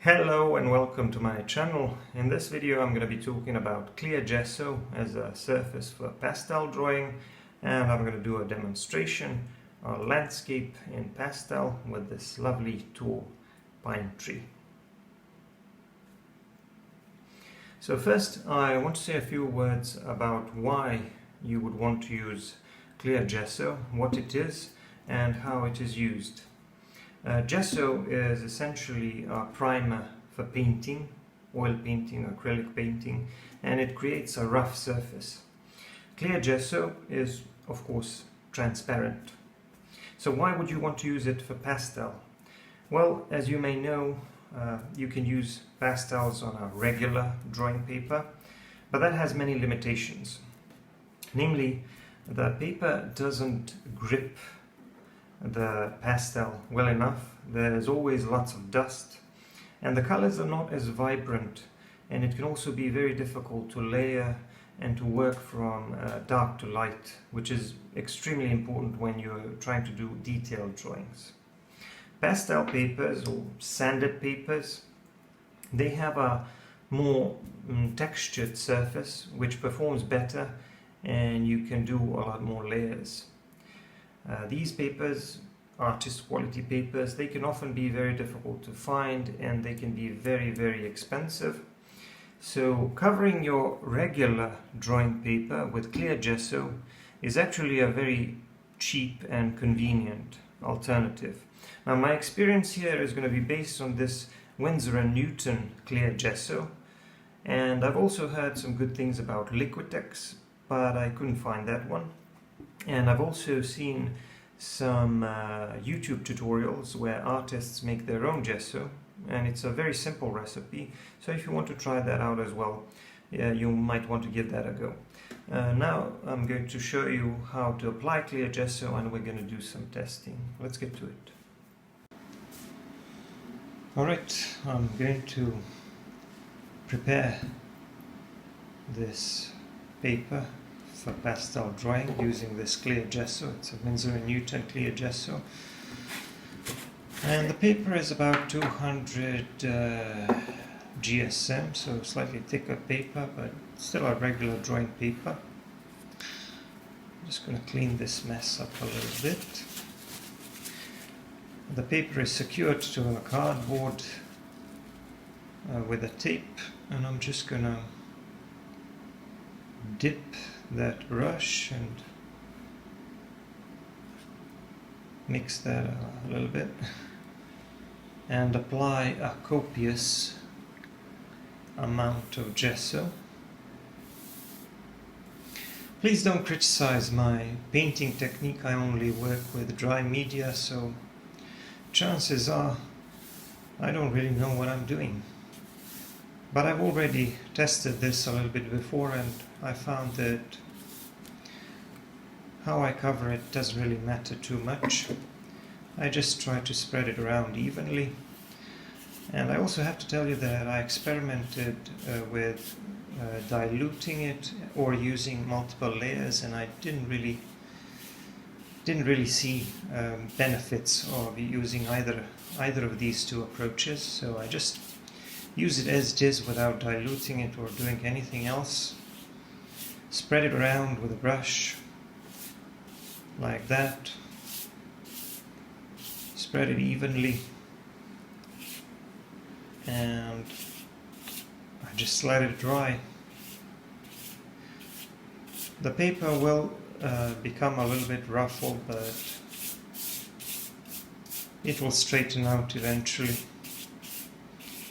Hello and welcome to my channel. In this video I'm going to be talking about clear gesso as a surface for pastel drawing, and I'm going to do a demonstration of landscape in pastel with this lovely tall pine tree. So first I want to say a few words about why you would want to use clear gesso, what it is and how it is used. Gesso is essentially a primer for painting, oil painting, acrylic painting, and it creates a rough surface. Clear gesso is, of course, transparent. So why would you want to use it for pastel? Well, as you may know, you can use pastels on a regular drawing paper, but that has many limitations. Namely, the paper doesn't grip the pastel well enough. There's always lots of dust and the colors are not as vibrant, and it can also be very difficult to layer and to work from dark to light, which is extremely important when you're trying to do detailed drawings. Pastel papers or sanded papers, they have a more textured surface which performs better, and you can do a lot more layers. These papers, artist quality papers, they can often be very difficult to find and they can be very expensive. So covering your regular drawing paper with clear gesso is actually a very cheap and convenient alternative. Now my experience here is going to be based on this Windsor and Newton clear gesso, and I've also heard some good things about Liquitex, but I couldn't find that one. And I've also seen some YouTube tutorials where artists make their own gesso, and it's a very simple recipe, so if you want to try that out as well, you might want to give that a go. Now I'm going to show you how to apply clear gesso, and we're going to do some testing. Let's get to it. Alright, I'm going to prepare this paper for pastel drawing using this clear gesso. It's a Windsor and Newton clear gesso, and the paper is about 200 GSM, so slightly thicker paper, but still a regular drawing paper. I'm just going to clean this mess up a little bit. The paper is secured to a cardboard with a tape, and I'm just going to dip that brush and mix that a little bit and apply a copious amount of gesso. Please don't criticize my painting technique. I only work with dry media, so chances are I don't really know what I'm doing. But I've already tested this a little bit before, and I found that how I cover it doesn't really matter too much. I just try to spread it around evenly. And I also have to tell you that I experimented with diluting it or using multiple layers, and I didn't really see benefits of using either of these two approaches. So I just use it as it is without diluting it or doing anything else. Spread it around with a brush like that. Spread it evenly, and I just let it dry. The paper will become a little bit ruffled, but it will straighten out eventually.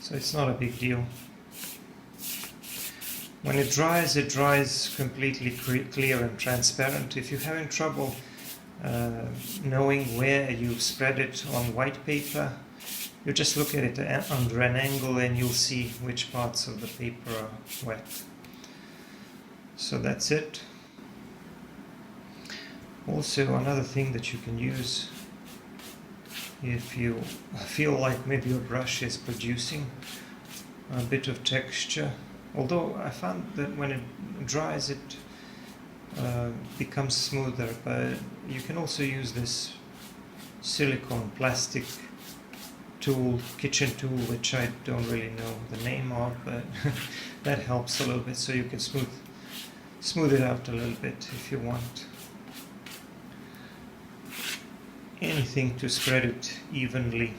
So it's not a big deal. When it dries completely clear and transparent. If you're having trouble knowing where you've spread it on white paper, you just look at it under an angle and you'll see which parts of the paper are wet. So that's it. Also, another thing that you can use, if you feel like maybe your brush is producing a bit of texture, although I found that when it dries it becomes smoother, but you can also use this silicone plastic tool, kitchen tool, which I don't really know the name of, but that helps a little bit, so you can smooth it out a little bit if you want. Anything to spread it evenly.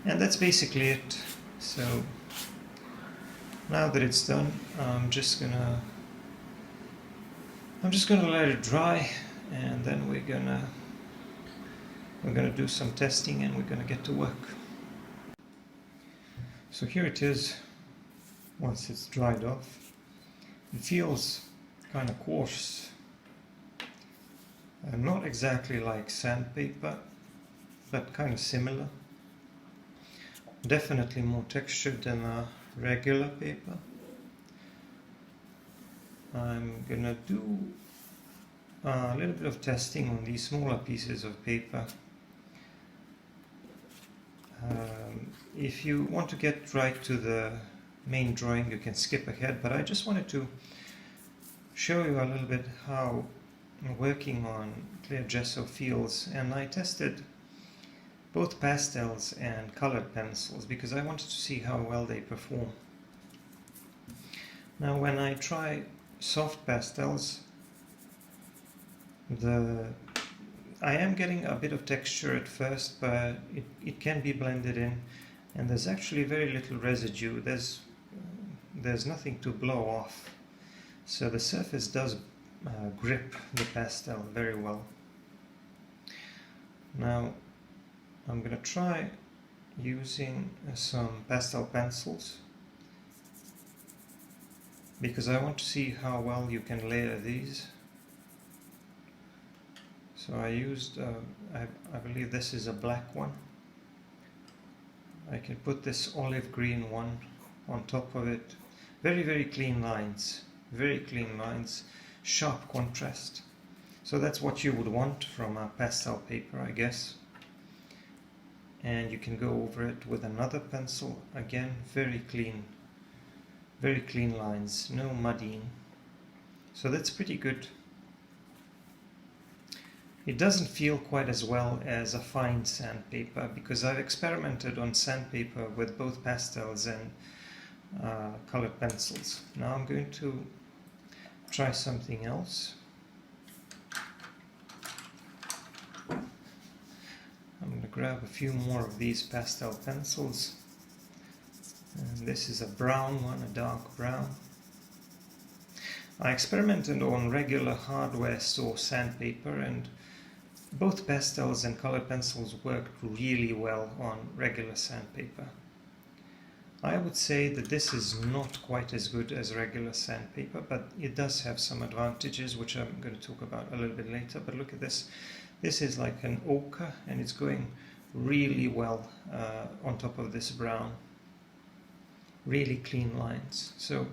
And that's basically it. So now that it's done, I'm just gonna let it dry, and then we're gonna do some testing, and we're gonna get to work. So here it is once it's dried off. It feels kind of coarse, and not exactly like sandpaper, but kind of similar. Definitely more textured than a regular paper. I'm gonna do a little bit of testing on these smaller pieces of paper. If you want to get right to the main drawing, you can skip ahead, but I just wanted to show you a little bit how working on clear gesso feels, and I tested both pastels and colored pencils because I wanted to see how well they perform. Now when I try soft pastels, I am getting a bit of texture at first, but it can be blended in, and there's actually very little residue. There's nothing to blow off, so the surface does grip the pastel very well. Now I'm going to try using some pastel pencils because I want to see how well you can layer these. So I used, I believe this is a black one. I can put this olive green one on top of it. Very, very clean lines, sharp contrast. So that's what you would want from a pastel paper, I guess. And you can go over it with another pencil. Again, very clean lines, no muddying. So that's pretty good. It doesn't feel quite as well as a fine sandpaper because I've experimented on sandpaper with both pastels and colored pencils. Now I'm going to try something else. I'm going to grab a few more of these pastel pencils, and this is a brown one, a dark brown. I experimented on regular hardware store sandpaper, and both pastels and colored pencils worked really well on regular sandpaper. I would say that this is not quite as good as regular sandpaper, but it does have some advantages which I'm going to talk about a little bit later. But look at this. This is like an ochre, and it's going really well on top of this brown. Really clean lines. So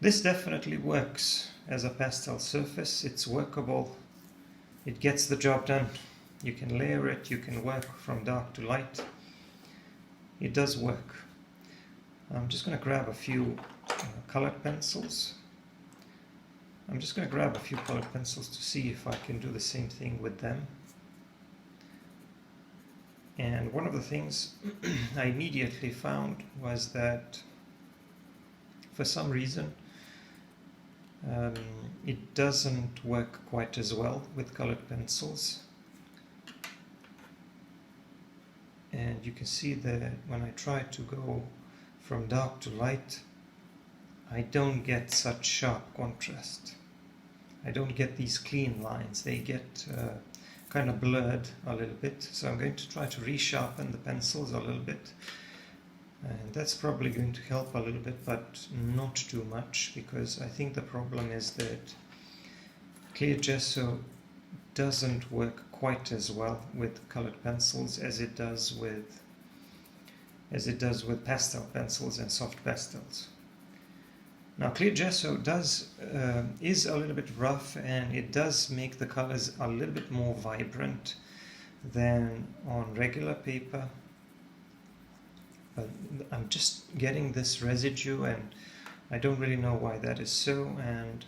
this definitely works as a pastel surface. It's workable. It gets the job done. You can layer it. You can work from dark to light. It does work. I'm just going to grab a few colored pencils. I'm just going to grab a few colored pencils to see if I can do the same thing with them. And one of the things I immediately found was that for some reason it doesn't work quite as well with colored pencils. And you can see that when I try to go from dark to light, I don't get such sharp contrast. I don't get these clean lines. They get kind of blurred a little bit. So I'm going to try to resharpen the pencils a little bit. And that's probably going to help a little bit, but not too much, because I think the problem is that clear gesso doesn't work quite as well with colored pencils as it does with pastel pencils and soft pastels. Now clear gesso is a little bit rough, and it does make the colors a little bit more vibrant than on regular paper. But I'm just getting this residue, and I don't really know why that is so, and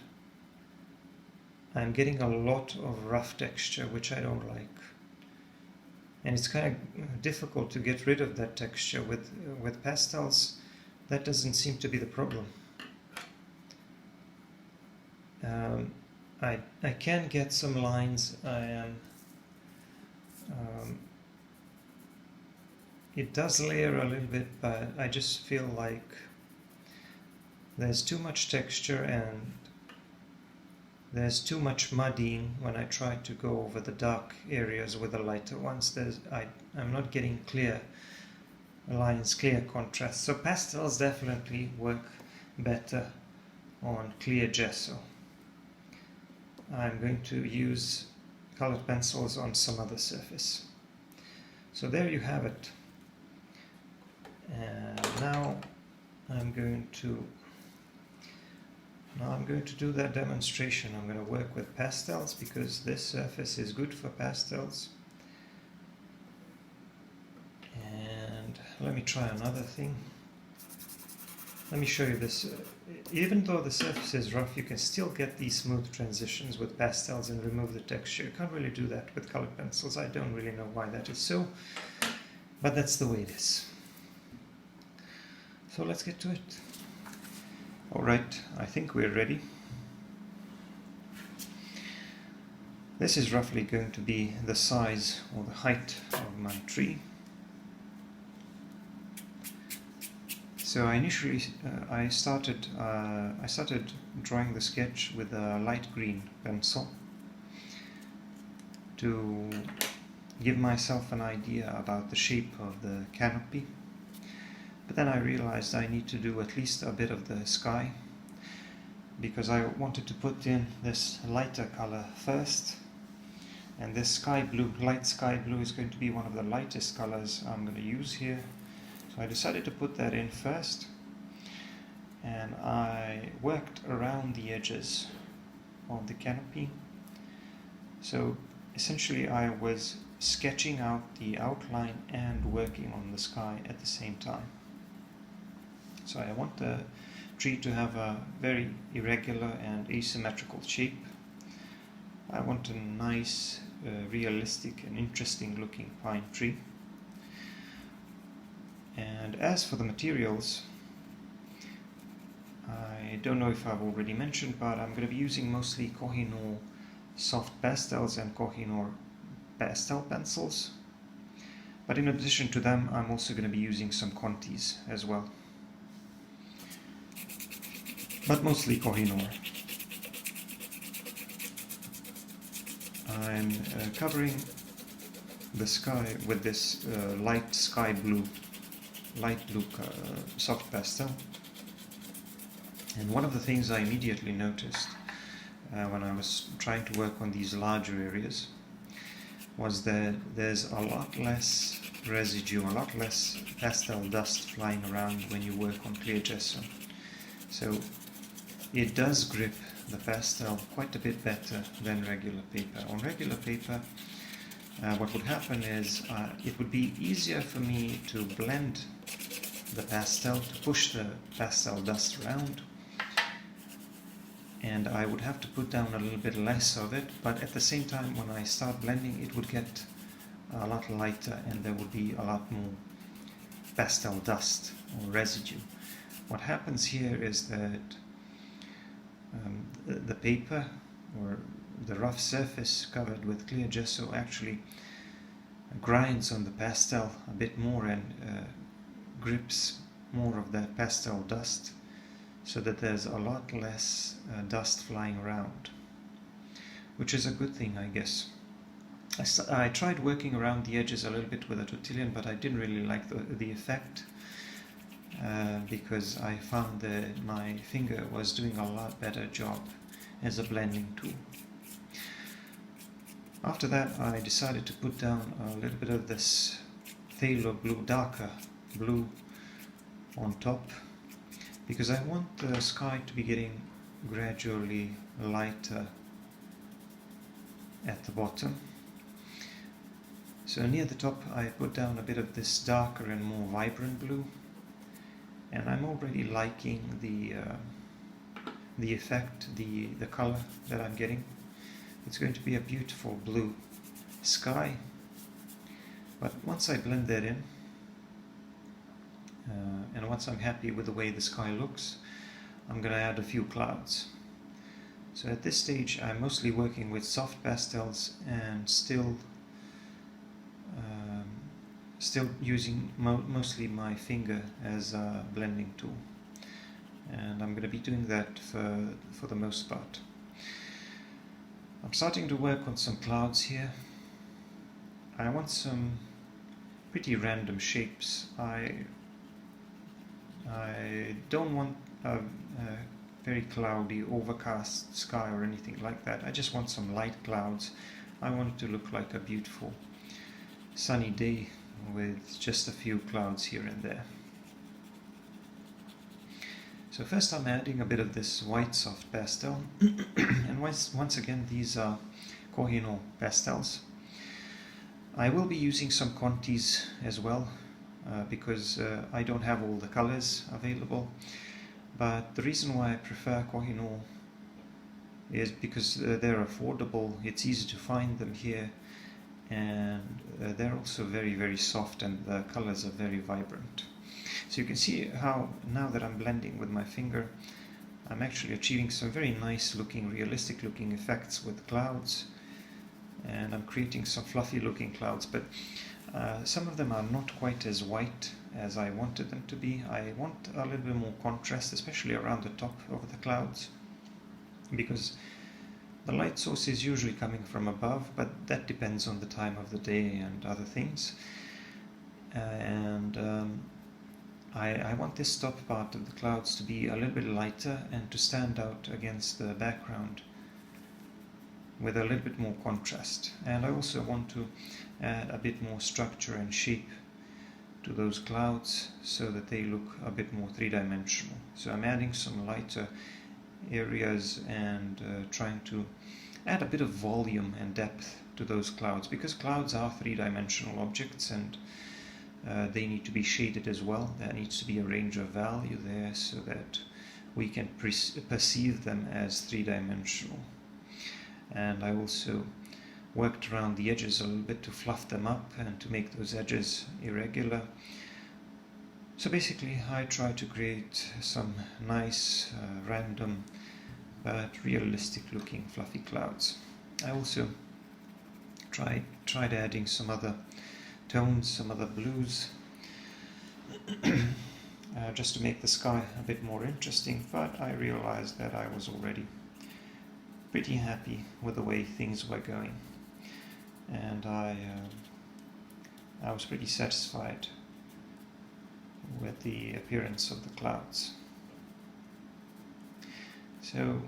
I'm getting a lot of rough texture, which I don't like. and it's kind of difficult to get rid of that texture. With pastels, that doesn't seem to be the problem. I can get some lines. It does layer a little bit, but I just feel like there's too much texture and there's too much muddying when I try to go over the dark areas with the lighter ones. I'm not getting clear lines, clear contrast. So pastels definitely work better on clear gesso. I'm going to use colored pencils on some other surface. So there you have it. And now I'm going to do that demonstration. I'm going to work with pastels because this surface is good for pastels. And let me try another thing. Let me show you this. Even though the surface is rough, you can still get these smooth transitions with pastels and remove the texture. You can't really do that with colored pencils. I don't really know why that is so, but that's the way it is. So let's get to it. Alright, I think we're ready. This is roughly going to be the size or the height of my tree. So initially I started drawing the sketch with a light green pencil to give myself an idea about the shape of the canopy. But then I realized I need to do at least a bit of the sky, because I wanted to put in this lighter color first, and this sky blue, light sky blue, is going to be one of the lightest colors I'm going to use here. So I decided to put that in first, and I worked around the edges of the canopy. So essentially I was sketching out the outline and working on the sky at the same time. So I want the tree to have a very irregular and asymmetrical shape. I want a nice, realistic and interesting looking pine tree. And as for the materials, I don't know if I've already mentioned, but I'm going to be using mostly Koh-i-Noor soft pastels and Koh-i-Noor pastel pencils. But in addition to them, I'm also going to be using some Contes as well. But mostly Koh-i-Noor. I'm covering the sky with this light sky blue, light blue soft pastel. And one of the things I immediately noticed when I was trying to work on these larger areas was that there's a lot less residue, a lot less pastel dust flying around when you work on clear gesso. So it does grip the pastel quite a bit better than regular paper. On regular paper, what would happen is it would be easier for me to blend the pastel, to push the pastel dust around, and I would have to put down a little bit less of it, but at the same time when I start blending it would get a lot lighter and there would be a lot more pastel dust or residue. What happens here is that the paper or the rough surface covered with clear gesso actually grinds on the pastel a bit more and grips more of that pastel dust, so that there's a lot less dust flying around, which is a good thing, I guess. I tried working around the edges a little bit with a tortillon, but I didn't really like the effect. Because I found that my finger was doing a lot better job as a blending tool. After that, I decided to put down a little bit of this phthalo blue, darker blue on top, because I want the sky to be getting gradually lighter at the bottom. So near the top I put down a bit of this darker and more vibrant blue. And I'm already liking the effect, the color that I'm getting. It's going to be a beautiful blue sky But once I blend that in, and once I'm happy with the way the sky looks, I'm going to add a few clouds. So at this stage I'm mostly working with soft pastels and still using mostly my finger as a blending tool, and I'm going to be doing that for the most part. I'm starting to work on some clouds here. I want some pretty random shapes. I don't want a very cloudy, overcast sky or anything like that. I just want some light clouds. I want it to look like a beautiful sunny day with just a few clouds here and there. So first I'm adding a bit of this white soft pastel, and once again these are Koh-i-Noor pastels. I will be using some Contes as well, because I don't have all the colors available, but the reason why I prefer Koh-i-Noor is because they're affordable, it's easy to find them here, and they're also very, very soft, and the colors are very vibrant. So you can see how now that I'm blending with my finger, I'm actually achieving some very nice looking, realistic looking effects with clouds, and I'm creating some fluffy looking clouds, but some of them are not quite as white as I wanted them to be. I want a little bit more contrast, especially around the top of the clouds, because the light source is usually coming from above, but that depends on the time of the day and other things. I want this top part of the clouds to be a little bit lighter and to stand out against the background with a little bit more contrast. And I also want to add a bit more structure and shape to those clouds so that they look a bit more three-dimensional. So I'm adding some lighter areas and trying to add a bit of volume and depth to those clouds, because clouds are three-dimensional objects, and they need to be shaded as well. There needs to be a range of value there so that we can perceive them as three-dimensional. And I also worked around the edges a little bit to fluff them up and to make those edges irregular. So basically I try to create some nice random but realistic looking fluffy clouds. I also tried adding some other tones, some other blues, just to make the sky a bit more interesting, but I realized that I was already pretty happy with the way things were going, and I was pretty satisfied with the appearance of the clouds. So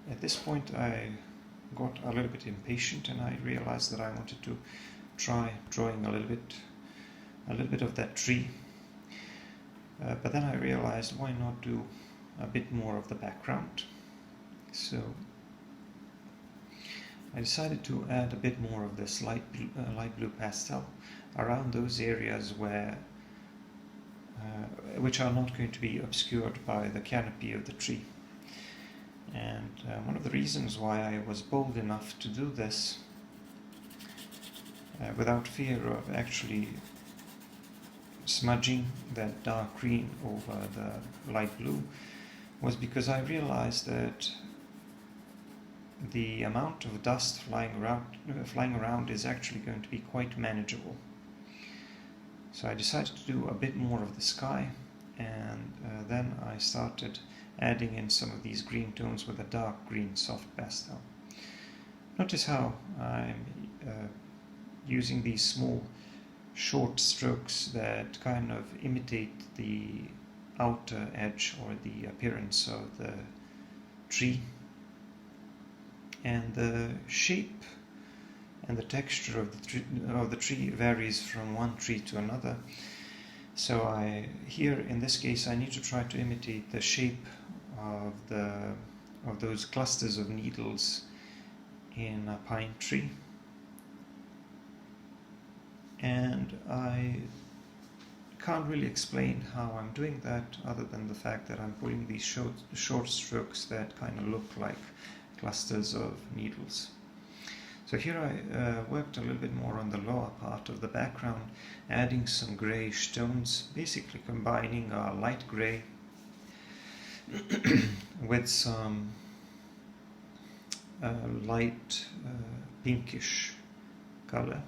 at this point I got a little bit impatient, and I realized that I wanted to try drawing a little bit of that tree, but then I realized, why not do a bit more of the background? So I decided to add a bit more of this light blue pastel around those areas where which are not going to be obscured by the canopy of the tree. And one of the reasons why I was bold enough to do this without fear of actually smudging that dark green over the light blue was because I realized that the amount of dust flying around is actually going to be quite manageable. So I decided to do a bit more of the sky, and then I started adding in some of these green tones with a dark green soft pastel. Notice how I'm using these small short strokes that kind of imitate the outer edge or the appearance of the tree, and the shape and the texture of the tree varies from one tree to another. So here in this case I need to try to imitate the shape of those clusters of needles in a pine tree, and I can't really explain how I'm doing that other than the fact that I'm putting these short strokes that kind of look like clusters of needles. So here I worked a little bit more on the lower part of the background, adding some greyish tones, basically combining a light grey with some light pinkish color.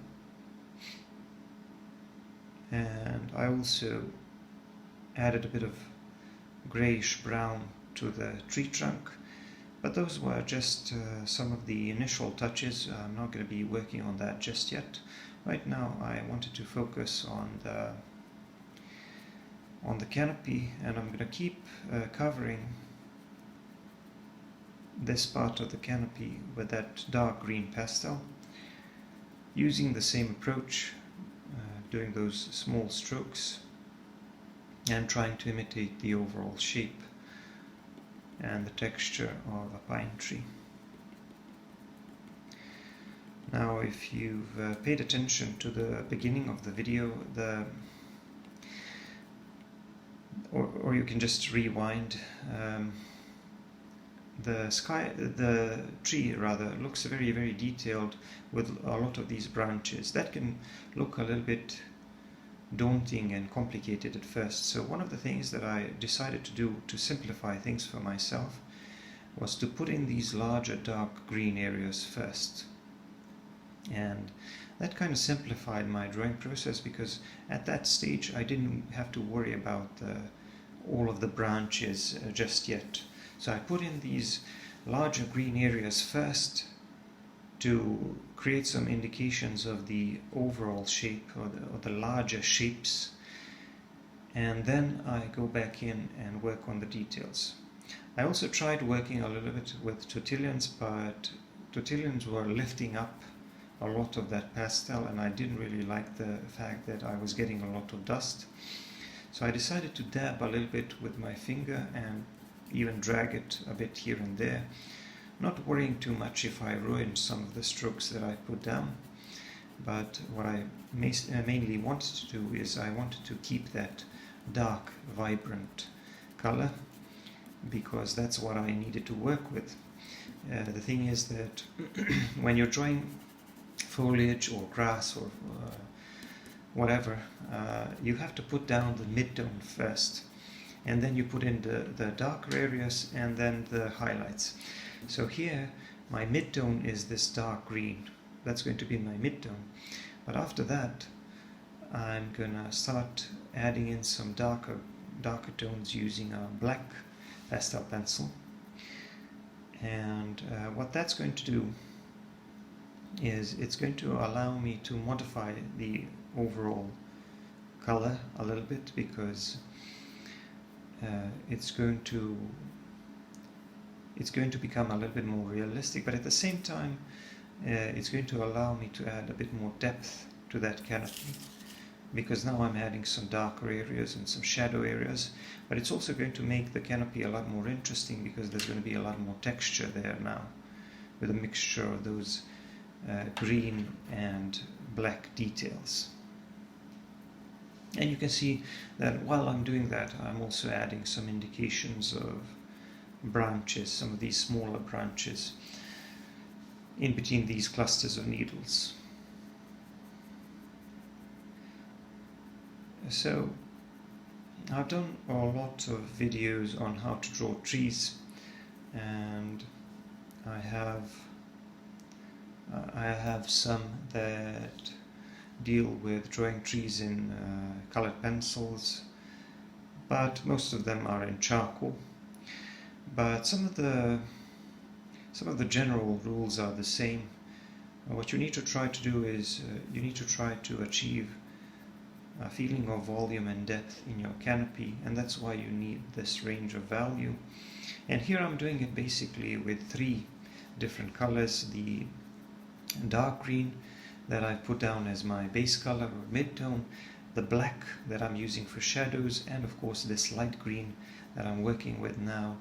And I also added a bit of greyish brown to the tree trunk, but those were just some of the initial touches. I'm not going to be working on that just yet. Right now I wanted to focus on the canopy, and I'm going to keep covering this part of the canopy with that dark green pastel, using the same approach, doing those small strokes and trying to imitate the overall shape and the texture of a pine tree. Now, if you've paid attention to the beginning of the video, or you can just rewind, the tree rather looks very, very detailed with a lot of these branches. That can look a little bit daunting and complicated at first. So one of the things that I decided to do to simplify things for myself was to put in these larger dark green areas first. And that kind of simplified my drawing process, because at that stage I didn't have to worry about all of the branches just yet. So I put in these larger green areas first to create some indications of the overall shape, or the larger shapes, and then I go back in and work on the details. I also tried working a little bit with tortillons, but tortillons were lifting up a lot of that pastel, and I didn't really like the fact that I was getting a lot of dust. So I decided to dab a little bit with my finger and even drag it a bit here and there, not worrying too much if I ruined some of the strokes that I put down. But what I mainly wanted to do is I wanted to keep that dark, vibrant color, because that's what I needed to work with. The thing is that when you're drawing foliage or grass or whatever, you have to put down the mid-tone first, and then you put in the darker areas and then the highlights. So here my mid-tone is this dark green. That's going to be my mid-tone. But after that I'm gonna start adding in some darker tones using a black pastel pencil. And what that's going to do is it's going to allow me to modify the overall color a little bit, because it's going to become a little bit more realistic, but at the same time it's going to allow me to add a bit more depth to that canopy, because now I'm adding some darker areas and some shadow areas. But it's also going to make the canopy a lot more interesting, because there's going to be a lot more texture there now, with a mixture of those green and black details. And you can see that while I'm doing that, I'm also adding some indications of branches, some of these smaller branches in between these clusters of needles. So I've done a lot of videos on how to draw trees, and I have some that deal with drawing trees in colored pencils, but most of them are in charcoal. But some of the general rules are the same. What you need to try to do is you need to try to achieve a feeling of volume and depth in your canopy, and that's why you need this range of value. And here I'm doing it basically with 3 different colors: the dark green that I put down as my base color or mid-tone, the black that I'm using for shadows, and of course this light green that I'm working with now,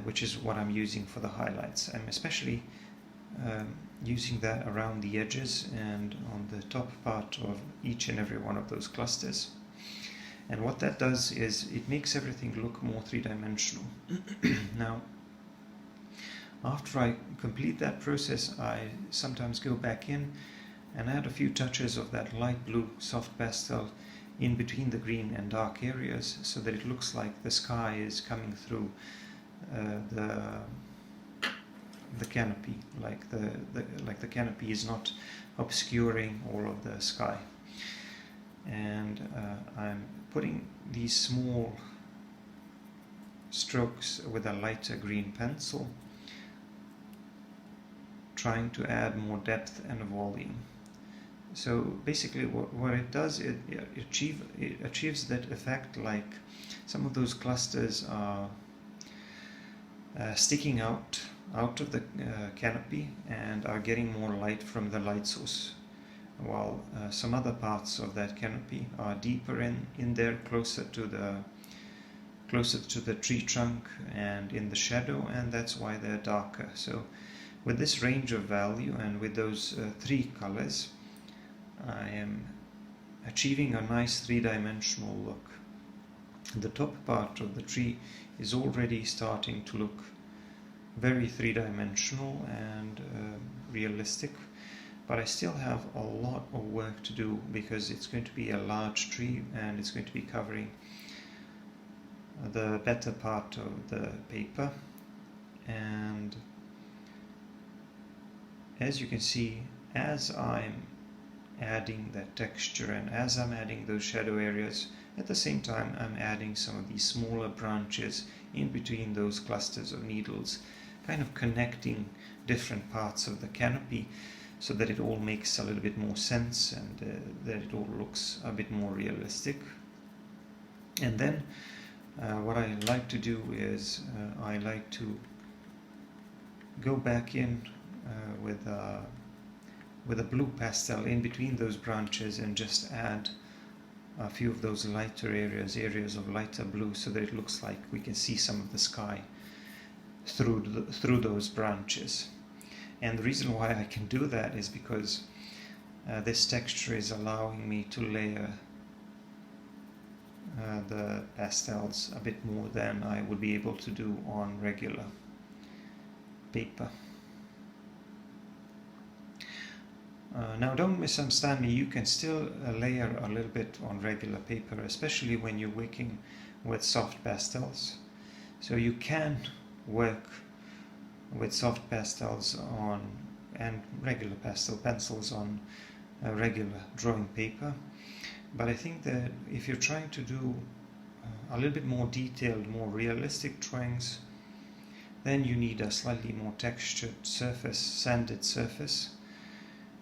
which is what I'm using for the highlights. I'm especially using that around the edges and on the top part of each and every one of those clusters. And what that does is it makes everything look more three-dimensional. Now, After I complete that process, I sometimes go back in and add a few touches of that light blue soft pastel in between the green and dark areas, so that it looks like the sky is coming through the canopy, like the canopy is not obscuring all of the sky. And I'm putting these small strokes with a lighter green pencil, trying to add more depth and volume. So basically what it does, it achieves that effect, like some of those clusters are sticking out of the canopy and are getting more light from the light source, while some other parts of that canopy are deeper in there, closer to the tree trunk and in the shadow, and that's why they're darker. So with this range of value and with those three colors, I am achieving a nice three-dimensional look. The top part of the tree is already starting to look very three-dimensional and realistic, but I still have a lot of work to do because it's going to be a large tree and it's going to be covering the better part of the paper. And as you can see, as I'm adding that texture and as I'm adding those shadow areas, at the same time I'm adding some of these smaller branches in between those clusters of needles, kind of connecting different parts of the canopy so that it all makes a little bit more sense and that it all looks a bit more realistic. And then what I like to do is I like to go back in with a blue pastel in between those branches and just add a few of those lighter areas of lighter blue, so that it looks like we can see some of the sky through those branches. And the reason why I can do that is because this texture is allowing me to layer the pastels a bit more than I would be able to do on regular paper. Now don't misunderstand me, you can still layer a little bit on regular paper, especially when you're working with soft pastels. So you can work with soft pastels on and regular pastel pencils on regular drawing paper, but I think that if you're trying to do a little bit more detailed, more realistic drawings, then you need a slightly more textured surface, sanded surface.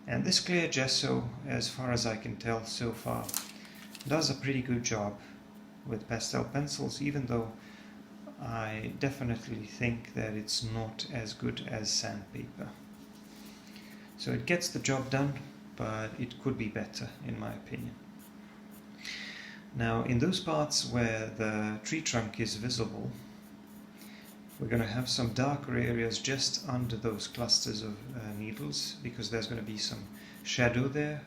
And this clear gesso, as far as I can tell so far, does a pretty good job with pastel pencils, even though I definitely think that it's not as good as sandpaper. So it gets the job done, but it could be better in my opinion. Now in those parts where the tree trunk is visible, we're going to have some darker areas just under those clusters of needles, because there's going to be some shadow there,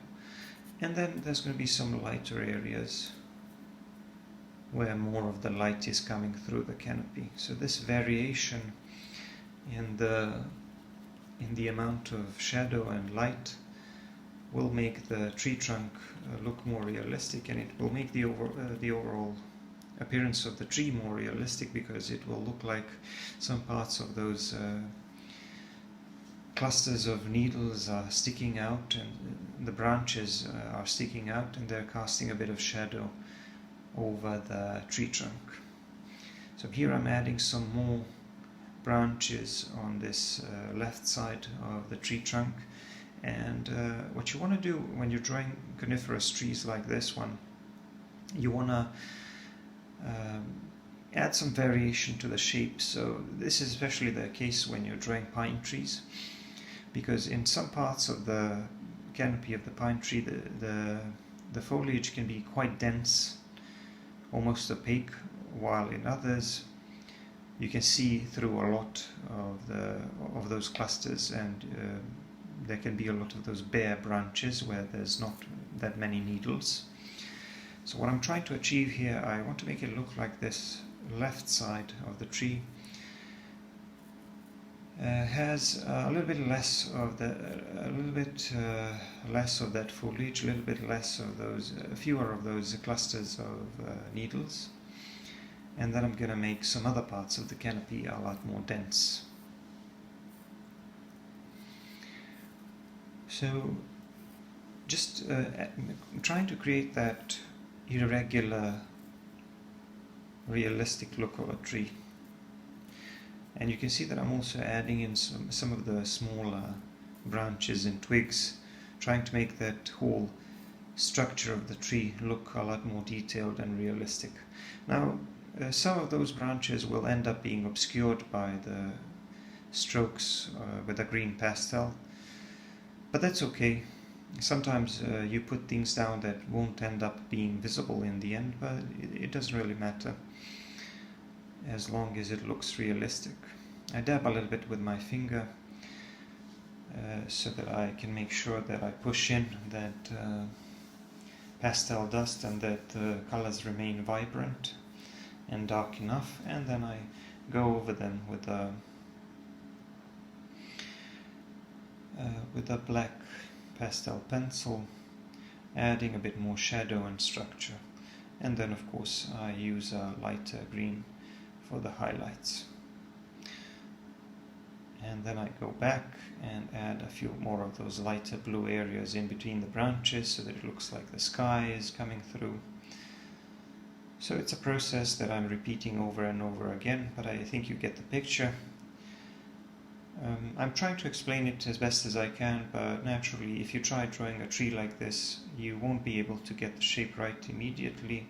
and then there's going to be some lighter areas where more of the light is coming through the canopy. So this variation in the amount of shadow and light will make the tree trunk look more realistic, and it will make the overall appearance of the tree more realistic, because it will look like some parts of those clusters of needles are sticking out, and the branches are sticking out, and they're casting a bit of shadow over the tree trunk. So here I'm adding some more branches on this left side of the tree trunk, and what you want to do when you're drawing coniferous trees like this one, you want to add some variation to the shape. So this is especially the case when you're drawing pine trees, because in some parts of the canopy of the pine tree the foliage can be quite dense, almost opaque, while in others you can see through a lot of those clusters, and there can be a lot of those bare branches where there's not that many needles. So what I'm trying to achieve here, I want to make it look like this left side of the tree has a little bit less of that foliage, a little bit less of those, fewer of those clusters of needles, and then I'm going to make some other parts of the canopy a lot more dense. So just trying to create that irregular, realistic look of a tree. And you can see that I'm also adding in some of the smaller branches and twigs, trying to make that whole structure of the tree look a lot more detailed and realistic. Now, some of those branches will end up being obscured by the strokes with a green pastel, but that's okay. Sometimes you put things down that won't end up being visible in the end, but it doesn't really matter as long as it looks realistic. I dab a little bit with my finger so that I can make sure that I push in that pastel dust and that the colors remain vibrant and dark enough, and then I go over them with a black pastel pencil, adding a bit more shadow and structure, and then of course I use a lighter green for the highlights. And then I go back and add a few more of those lighter blue areas in between the branches so that it looks like the sky is coming through. So it's a process that I'm repeating over and over again, but I think you get the picture. I'm trying to explain it as best as I can, but naturally if you try drawing a tree like this, you won't be able to get the shape right immediately.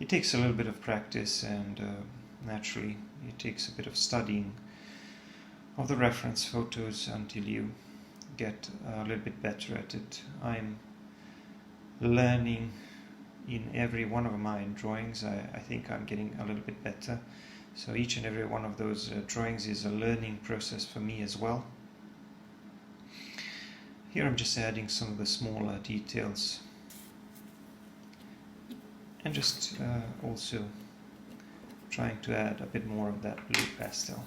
It takes a little bit of practice, and naturally it takes a bit of studying of the reference photos until you get a little bit better at it. I'm learning in every one of my drawings. I think I'm getting a little bit better. So each and every one of those drawings is a learning process for me as well. Here I'm just adding some of the smaller details, and just also trying to add a bit more of that blue pastel.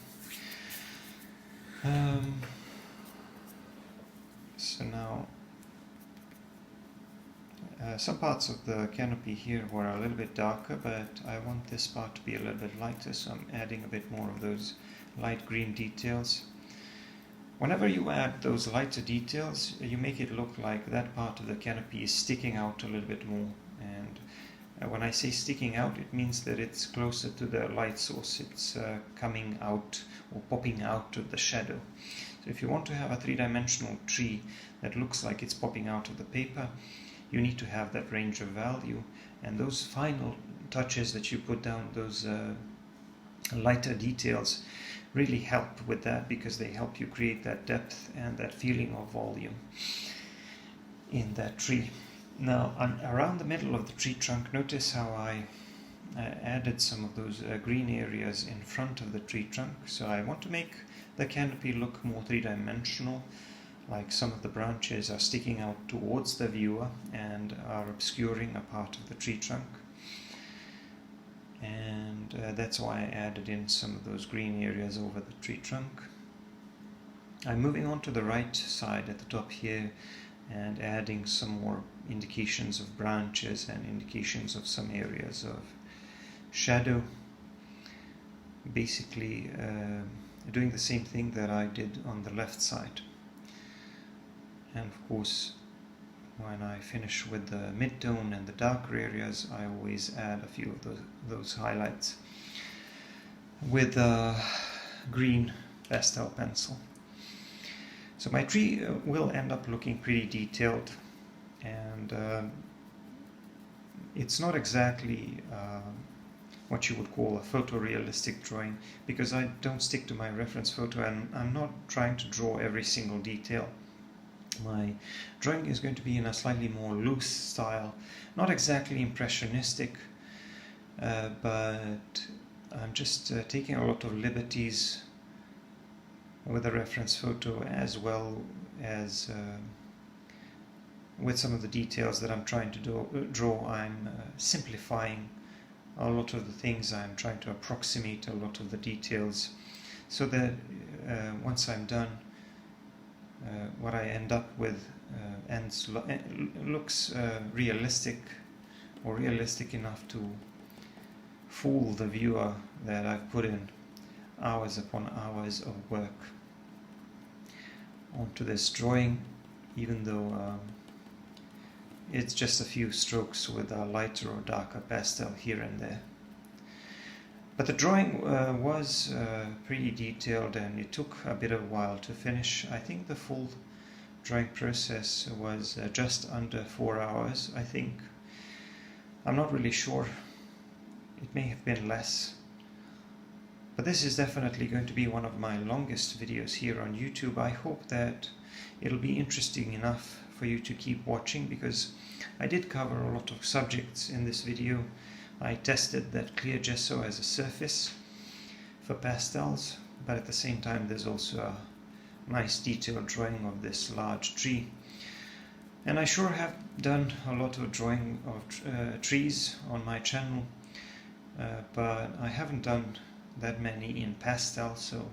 So now some parts of the canopy here were a little bit darker, but I want this part to be a little bit lighter, so I'm adding a bit more of those light green details. Whenever you add those lighter details, you make it look like that part of the canopy is sticking out a little bit more. And when I say sticking out, it means that it's closer to the light source. It's coming out or popping out of the shadow. So if you want to have a three-dimensional tree that looks like it's popping out of the paper, you need to have that range of value, and those final touches that you put down, those lighter details, really help with that, because they help you create that depth and that feeling of volume in that tree. Now, around the middle of the tree trunk, notice how I added some of those green areas in front of the tree trunk. So I want to make the canopy look more three-dimensional, like some of the branches are sticking out towards the viewer and are obscuring a part of the tree trunk. And that's why I added in some of those green areas over the tree trunk. I'm moving on to the right side at the top here and adding some more indications of branches and indications of some areas of shadow. Basically doing the same thing that I did on the left side. And of course, when I finish with the mid-tone and the darker areas, I always add a few of those highlights with a green pastel pencil. So my tree will end up looking pretty detailed, and it's not exactly what you would call a photorealistic drawing, because I don't stick to my reference photo and I'm not trying to draw every single detail. My drawing is going to be in a slightly more loose style, not exactly impressionistic, but I'm just taking a lot of liberties with the reference photo, as well as with some of the details that I'm trying to draw. I'm simplifying a lot of the things. I'm trying to approximate a lot of the details so that once I'm done, what I end up with looks realistic, or realistic enough to fool the viewer that I've put in hours upon hours of work onto this drawing, even though it's just a few strokes with a lighter or darker pastel here and there. But the drawing was pretty detailed, and it took a bit of a while to finish. I think the full drawing process was just under 4 hours, I think. I'm not really sure. It may have been less. But this is definitely going to be one of my longest videos here on YouTube. I hope that it'll be interesting enough for you to keep watching, because I did cover a lot of subjects in this video. I tested that clear gesso as a surface for pastels, but at the same time there's also a nice detailed drawing of this large tree. And I sure have done a lot of drawing of trees on my channel, but I haven't done that many in pastel, so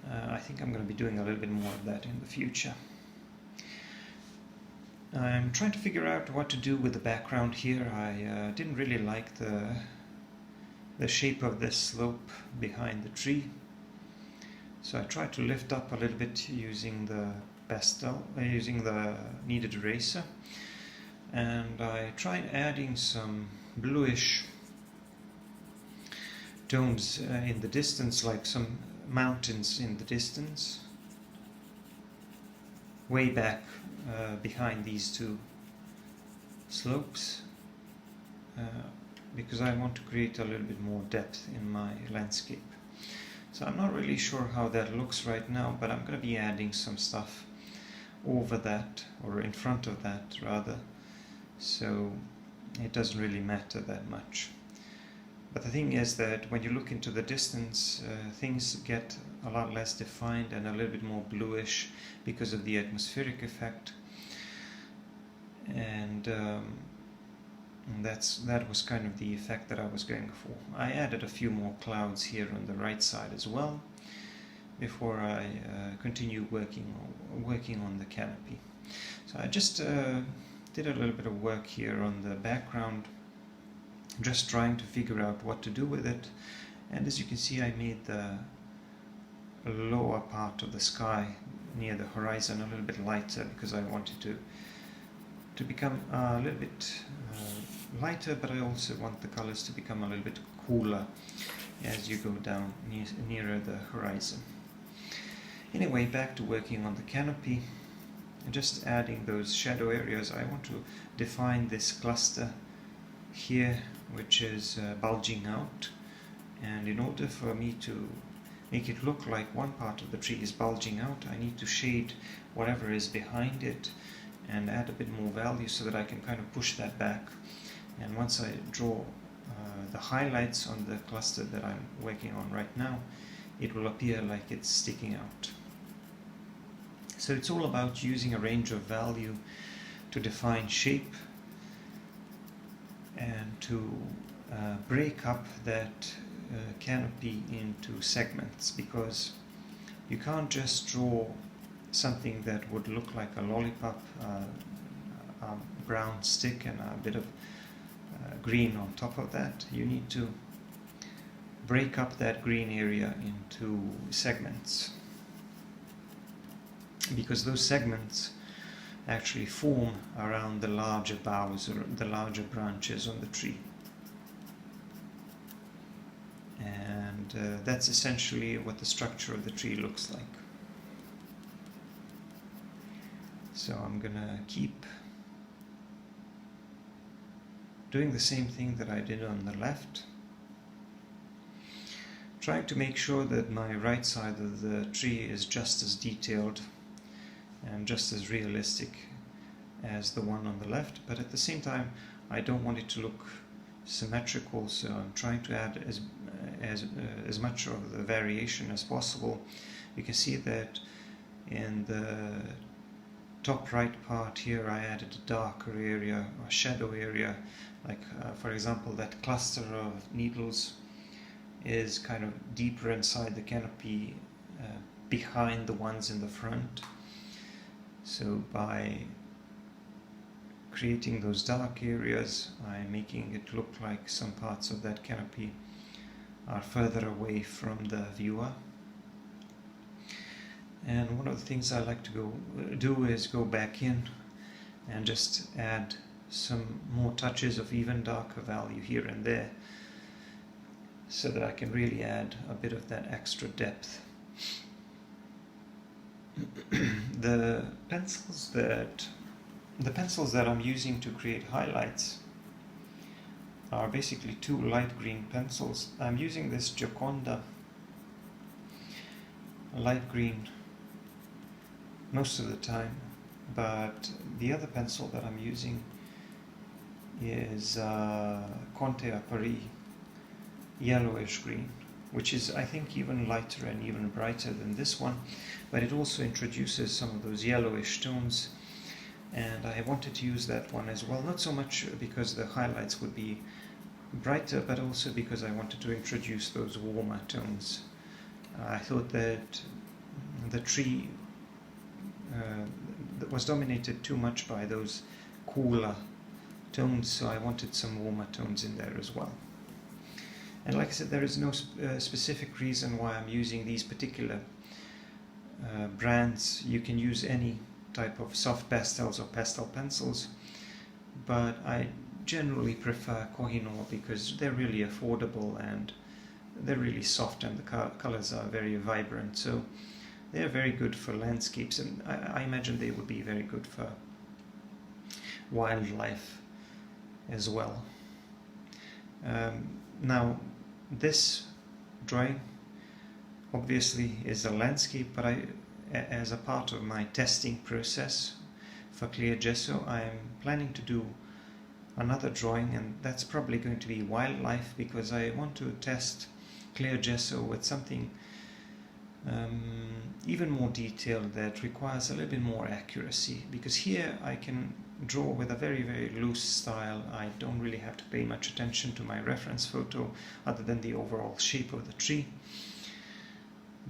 I think I'm going to be doing a little bit more of that in the future. I'm trying to figure out what to do with the background here. I didn't really like the shape of this slope behind the tree, so I tried to lift up a little bit using the using the kneaded eraser, and I tried adding some bluish tones in the distance, like some mountains in the distance, way back behind these two slopes, because I want to create a little bit more depth in my landscape. So I'm not really sure how that looks right now, but I'm going to be adding some stuff over that, or in front of that rather, so it doesn't really matter that much. But the thing is that when you look into the distance, things get a lot less defined and a little bit more bluish because of the atmospheric effect. And that was kind of the effect that I was going for. I added a few more clouds here on the right side as well before I continue working on the canopy. So I just did a little bit of work here on the background, just trying to figure out what to do with it. And as you can see, I made the lower part of the sky near the horizon a little bit lighter, because I wanted to become a little bit lighter, but I also want the colors to become a little bit cooler as you go down nearer the horizon. Anyway, back to working on the canopy. Just adding those shadow areas. I want to define this cluster here, which is bulging out, and in order for me to make it look like one part of the tree is bulging out, I need to shade whatever is behind it and add a bit more value so that I can kind of push that back. And once I draw the highlights on the cluster that I'm working on right now, it will appear like it's sticking out. So it's all about using a range of value to define shape and to break up that canopy into segments, because you can't just draw something that would look like a lollipop, a brown stick and a bit of green on top of that. You need to break up that green area into segments, because those segments actually form around the larger boughs or the larger branches on the tree. And that's essentially what the structure of the tree looks like. So I'm gonna keep doing the same thing that I did on the left, trying to make sure that my right side of the tree is just as detailed and just as realistic as the one on the left, but at the same time I don't want it to look symmetrical, so I'm trying to add as much of the variation as possible. You can see that in the top right part here I added a darker area, a shadow area, like for example that cluster of needles is kind of deeper inside the canopy, behind the ones in the front. So by creating those dark areas, I'm making it look like some parts of that canopy are further away from the viewer. And one of the things I like to do is go back in and just add some more touches of even darker value here and there, so that I can really add a bit of that extra depth. The pencils that I'm using to create highlights are basically two light green pencils. I'm using this Gioconda light green most of the time, but the other pencil that I'm using is Conte a Paris yellowish green, which is, I think, even lighter and even brighter than this one, but it also introduces some of those yellowish tones, and I wanted to use that one as well, not so much because the highlights would be brighter, but also because I wanted to introduce those warmer tones. I thought that the tree that was dominated too much by those cooler tones, so I wanted some warmer tones in there as well. And like I said, there is no specific reason why I'm using these particular brands. You can use any type of soft pastels or pastel pencils, but I generally prefer Koh-i-Noor because they're really affordable and they're really soft, and the colors are very vibrant, so they're very good for landscapes, and I imagine they would be very good for wildlife as well. Now, this drawing obviously is a landscape, but as a part of my testing process for clear gesso, I'm planning to do another drawing, and that's probably going to be wildlife, because I want to test clear gesso with something even more detailed that requires a little bit more accuracy, because here I can draw with a very, very loose style. I don't really have to pay much attention to my reference photo other than the overall shape of the tree.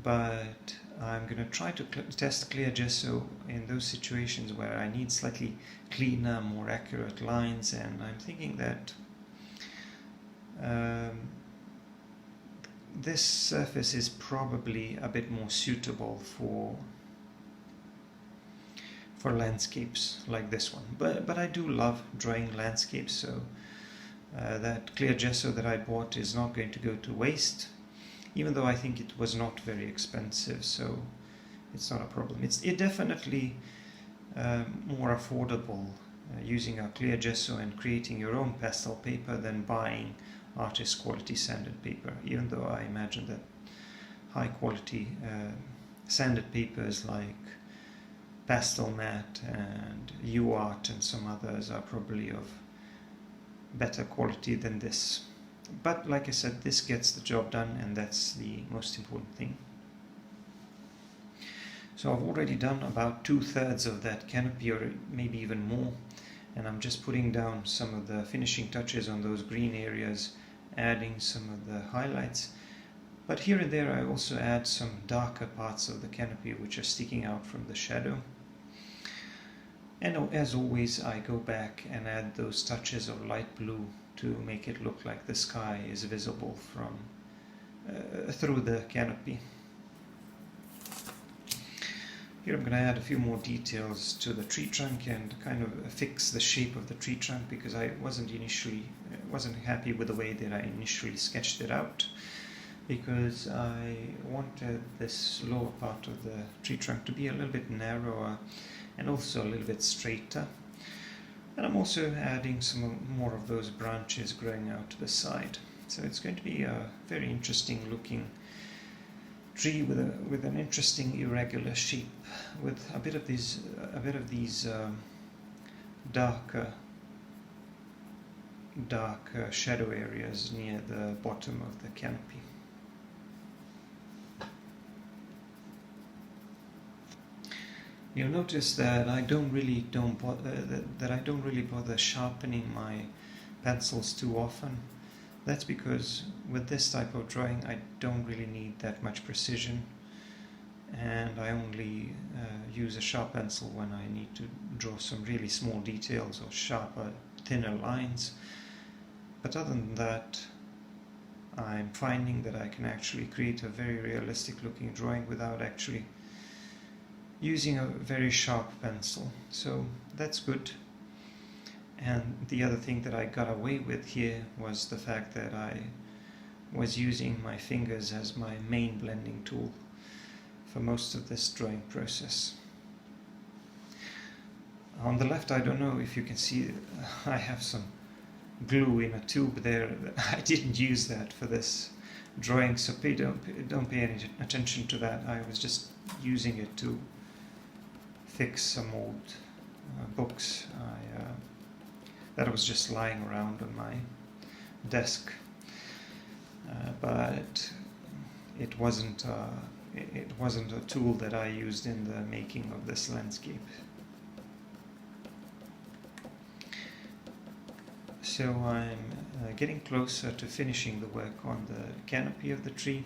But I'm going to try to test clear gesso in those situations where I need slightly cleaner, more accurate lines, and I'm thinking that this surface is probably a bit more suitable for landscapes like this one. But I do love drawing landscapes, so that clear gesso that I bought is not going to go to waste, even though I think it was not very expensive, so it's not a problem. It definitely more affordable using a clear gesso and creating your own pastel paper than buying artist quality sanded paper, even though I imagine that high quality sanded papers like Pastel Matte and UArt and some others are probably of better quality than this. But like I said, this gets the job done, and that's the most important thing. So I've already done about 2/3 of that canopy, or maybe even more, and I'm just putting down some of the finishing touches on those green areas, adding some of the highlights. But here and there I also add some darker parts of the canopy which are sticking out from the shadow. And as always, I go back and add those touches of light blue to make it look like the sky is visible from through the canopy. Here I'm going to add a few more details to the tree trunk and kind of fix the shape of the tree trunk, because I wasn't happy with the way that I initially sketched it out, because I wanted this lower part of the tree trunk to be a little bit narrower and also a little bit straighter. And I'm also adding some more of those branches growing out to the side. So it's going to be a very interesting looking tree with an interesting irregular shape, with a bit of these darker shadow areas near the bottom of the canopy. You'll notice that I don't really bother sharpening my pencils too often. That's because with this type of drawing I don't really need that much precision, and I only use a sharp pencil when I need to draw some really small details or sharper, thinner lines. But other than that, I'm finding that I can actually create a very realistic looking drawing without actually using a very sharp pencil. So that's good. And the other thing that I got away with here was the fact that I was using my fingers as my main blending tool for most of this drawing process. On the left, I don't know if you can see, I have some glue in a tube there. I didn't use that for this drawing, so don't pay any attention to that. I was just using it to fix some old books that was just lying around on my desk, but it wasn't a tool that I used in the making of this landscape. So I'm getting closer to finishing the work on the canopy of the tree.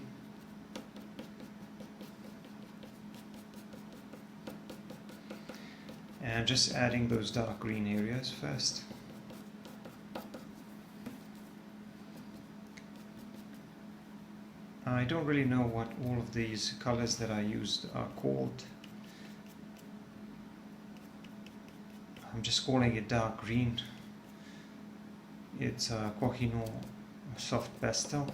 And just adding those dark green areas first. I don't really know what all of these colors that I used are called. I'm just calling it dark green. It's a Koh-i-Noor soft pastel,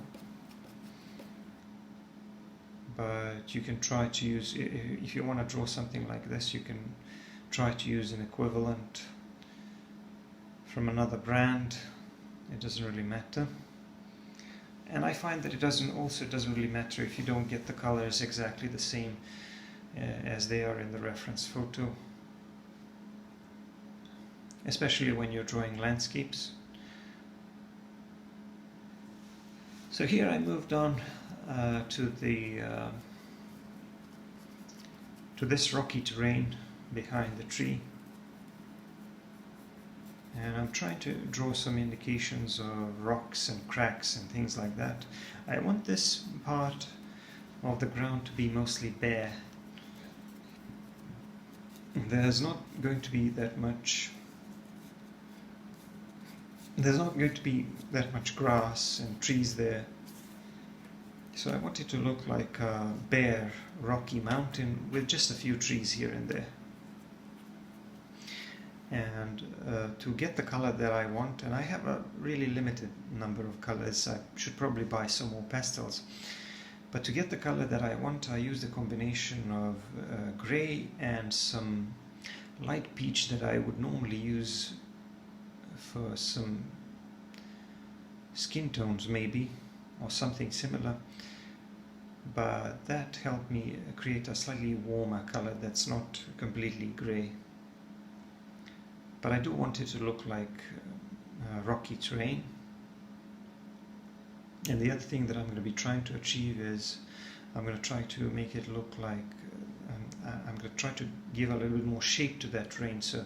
but you can try to use, if you want to draw something like this, you can try to use an equivalent from another brand. It doesn't really matter. And I find that it doesn't really matter if you don't get the colors exactly the same as they are in the reference photo, especially when you're drawing landscapes. So here I moved on to this rocky terrain behind the tree, and I'm trying to draw some indications of rocks and cracks and things like that. I want this part of the ground to be mostly bare. There's not going to be that much grass and trees there. So I want it to look like a bare, rocky mountain with just a few trees here and there. And to get the color that I want, and I have a really limited number of colors, I should probably buy some more pastels. But to get the color that I want, I use a combination of grey and some light peach that I would normally use for some skin tones maybe, or something similar. But that helped me create a slightly warmer color that's not completely grey. But I do want it to look like rocky terrain. And the other thing that I'm going to be trying to achieve is I'm going to try to make it look like, I'm going to try to give a little bit more shape to that terrain. So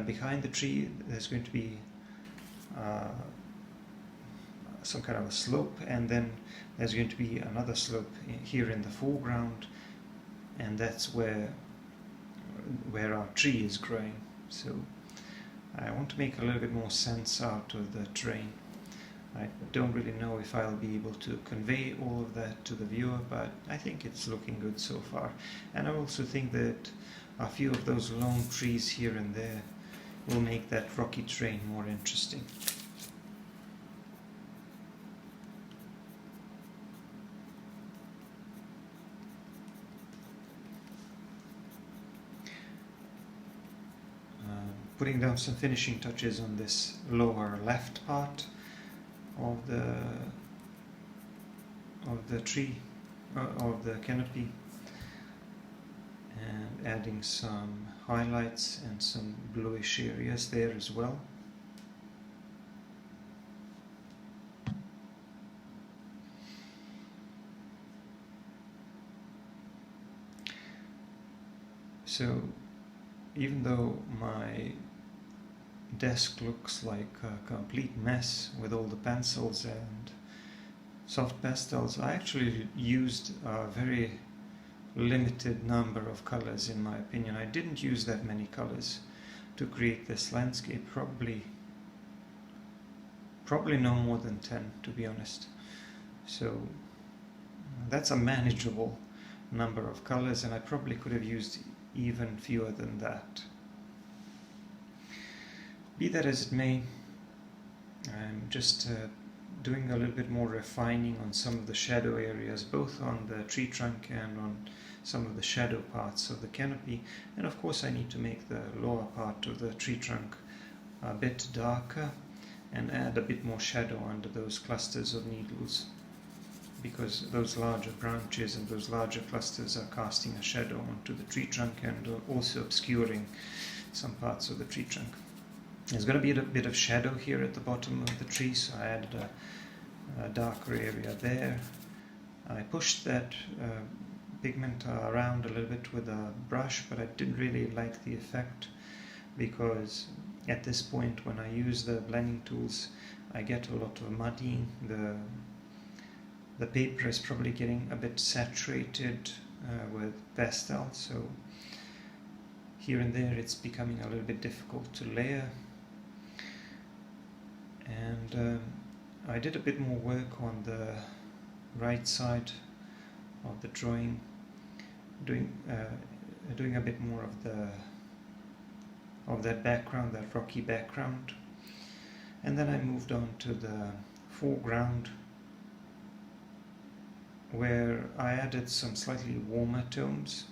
behind the tree there's going to be some kind of a slope, and then there's going to be another slope here in the foreground, and that's where our tree is growing. So I want to make a little bit more sense out of the terrain. I don't really know if I'll be able to convey all of that to the viewer, but I think it's looking good so far. And I also think that a few of those lone trees here and there will make that rocky terrain more interesting. Putting down some finishing touches on this lower left part of the tree, of the canopy, and adding some highlights and some bluish areas there as well. So even though desk looks like a complete mess with all the pencils and soft pastels. I actually used a very limited number of colors, in my opinion. I didn't use that many colors to create this landscape, probably no more than 10, to be honest. So that's a manageable number of colors, and I probably could have used even fewer than that. Be that as it may, I'm just doing a little bit more refining on some of the shadow areas, both on the tree trunk and on some of the shadow parts of the canopy. And of course I need to make the lower part of the tree trunk a bit darker and add a bit more shadow under those clusters of needles, because those larger branches and those larger clusters are casting a shadow onto the tree trunk and also obscuring some parts of the tree trunk. There's going to be a bit of shadow here at the bottom of the tree, so I added a darker area there. I pushed that pigment around a little bit with a brush, but I didn't really like the effect, because at this point when I use the blending tools I get a lot of muddying. The paper is probably getting a bit saturated with pastel, so here and there it's becoming a little bit difficult to layer. And I did a bit more work on the right side of the drawing, doing a bit more of that background, that rocky background. And then I moved on to the foreground, where I added some slightly warmer tones,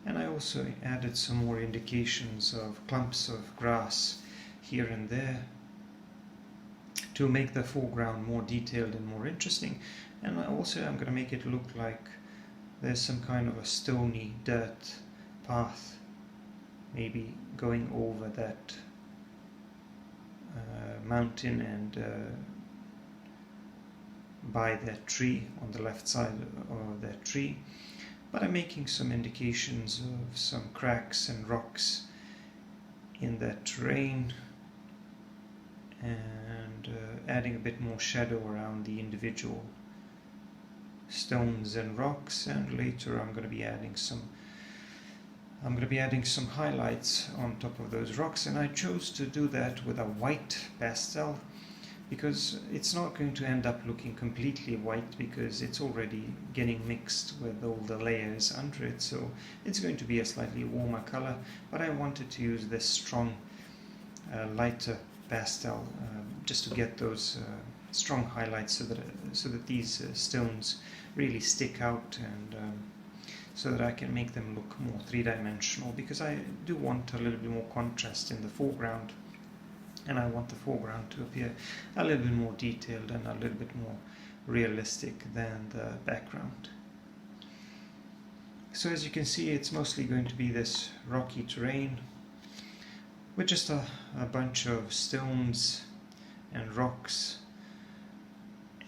and I also added some more indications of clumps of grass here and there to make the foreground more detailed and more interesting. And also I'm going to make it look like there's some kind of a stony dirt path maybe going over that mountain and by that tree, on the left side of that tree. But I'm making some indications of some cracks and rocks in that terrain, and adding a bit more shadow around the individual stones and rocks. And later I'm going to be adding some highlights on top of those rocks, and I chose to do that with a white pastel because it's not going to end up looking completely white, because it's already getting mixed with all the layers under it, so it's going to be a slightly warmer color. But I wanted to use this strong lighter pastel just to get those strong highlights, so that these stones really stick out, and so that I can make them look more three-dimensional, because I do want a little bit more contrast in the foreground, and I want the foreground to appear a little bit more detailed and a little bit more realistic than the background. So as you can see, it's mostly going to be this rocky terrain with just a bunch of stones and rocks,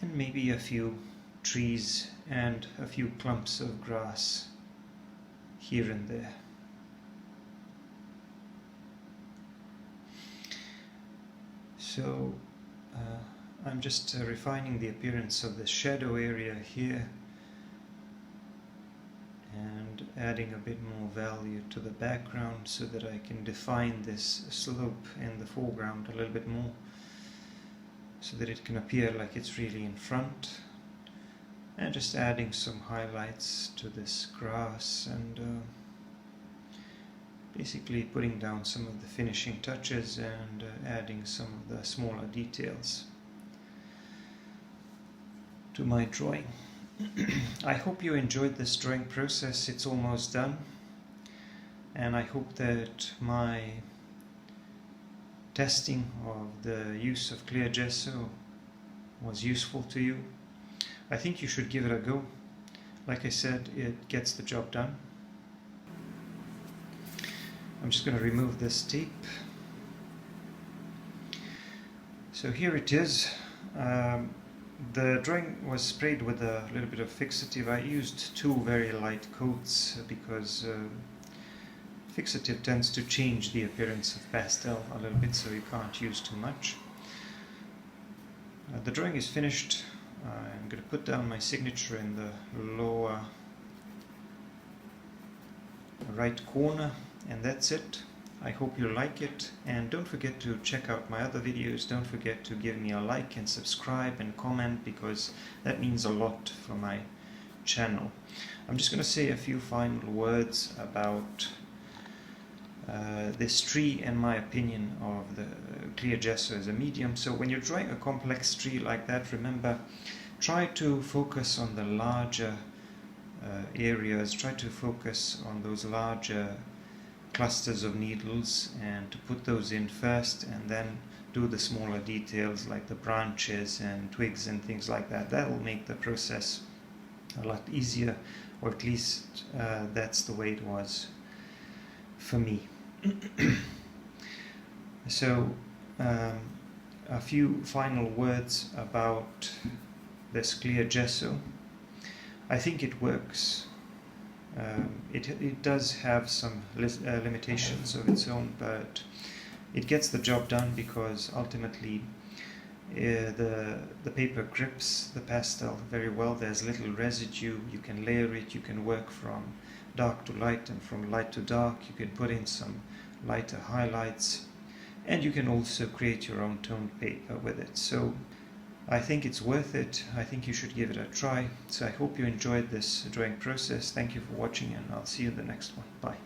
and maybe a few trees and a few clumps of grass here and there. So I'm just refining the appearance of the shadow area here, and adding a bit more value to the background so that I can define this slope in the foreground a little bit more, so that it can appear like it's really in front. And just adding some highlights to this grass, and basically putting down some of the finishing touches and adding some of the smaller details to my drawing. I hope you enjoyed this drawing process. It's almost done, and I hope that my testing of the use of clear gesso was useful to you. I think you should give it a go. Like I said, it gets the job done. I'm just going to remove this tape. So here it is. The drawing was sprayed with a little bit of fixative. I used two very light coats because fixative tends to change the appearance of pastel a little bit, so you can't use too much. The drawing is finished. I'm going to put down my signature in the lower right corner, and that's it. I hope you like it, and don't forget to check out my other videos. Don't forget to give me a like and subscribe and comment, because that means a lot for my channel. I'm just going to say a few final words about this tree and my opinion of the clear gesso as a medium. So when you're drawing a complex tree like that, remember, try to focus on the larger areas, try to focus on those larger clusters of needles and to put those in first, and then do the smaller details like the branches and twigs and things like that. That will make the process a lot easier, or at least that's the way it was for me. So a few final words about this clear gesso. I think it works. It does have some limitations of its own, but it gets the job done because ultimately the paper grips the pastel very well. There's little residue. You can layer it. You can work from dark to light and from light to dark. You can put in some lighter highlights, and you can also create your own toned paper with it. So I think it's worth it. I think you should give it a try. So I hope you enjoyed this drawing process. Thank you for watching, and I'll see you in the next one. Bye.